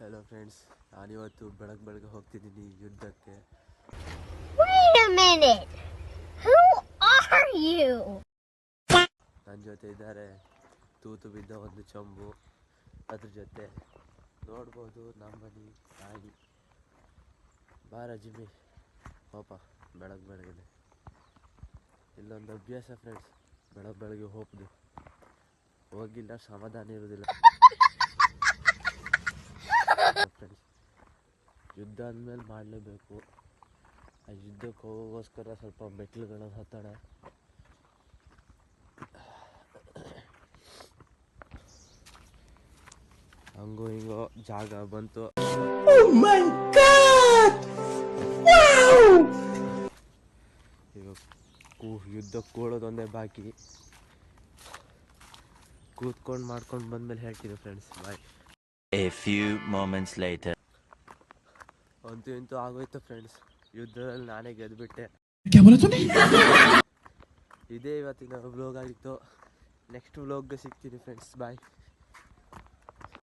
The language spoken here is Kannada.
ಹಲೋ ಫ್ರೆಂಡ್ಸ್, ನಾನಿವತ್ತು ಬೆಳಗ್ಗೆ ಹೋಗ್ತಿದ್ದೀನಿ ಯುದ್ಧಕ್ಕೆ. Wait a minute. Who are you? ನನ್ನ ಜೊತೆ ಇದ್ದಾರೆ ತೂತು ಬಿದ್ದ ಒಂದು ಚಂಬು, ಅದ್ರ ಜೊತೆ ನೋಡ್ಬೋದು ನಮ್ಮನಿ ನಾಯಿ. ಬಾರ ಜಿಮ್ಮಿ ಹೋಪ. ಬೆಳಗ್ಗೆ ಇಲ್ಲೊಂದು ಅಭ್ಯಾಸ ಫ್ರೆಂಡ್ಸ್, ಬೆಳಗ್ಗೆ ಹೋಗ್ದು ಹೋಗಿಲ್ಲ ಸಮಾಧಾನ ಇರೋದಿಲ್ಲ ಫ್ರೆಂಡ್ಸ್. ಯುದ್ಧ ಅಂದಮೇಲೆ ಮಾಡಲೇಬೇಕು. ಆ ಯುದ್ಧಕ್ಕೆ ಹೋಗೋಗೋಸ್ಕರ ಸ್ವಲ್ಪ ಮೆಟ್ಲುಗಳನ್ನು ಹತ್ತೋಣ. ಹಂಗೋ ಹಿಂಗೋ ಜಾಗ ಬಂತು. ಈಗ ಯುದ್ಧ ಕೂಡೋದೊಂದೇ ಬಾಕಿ. ಕೂತ್ಕೊಂಡು ಮಾಡ್ಕೊಂಡು ಬಂದ್ಮೇಲೆ ಹೇಳ್ತೀನಿ friends. Bye. A few moments later. ಅಂತೂ ಇಂತೂ ಆಗೋಯ್ತು ಫ್ರೆಂಡ್ಸ್, ಯುದ್ಧದಲ್ಲಿ ನಾನೇ ಗೆದ್ದುಬಿಟ್ಟೆ. ಇದೇ ಇವತ್ತಿನ ವ್ಲೋಗ್ ಆಗಿತ್ತು. ನೆಕ್ಸ್ಟ್ ವ್ಲೋಗ್ಗೆ ಸಿಗ್ತೀನಿ ಫ್ರೆಂಡ್ಸ್. ಬಾಯ್.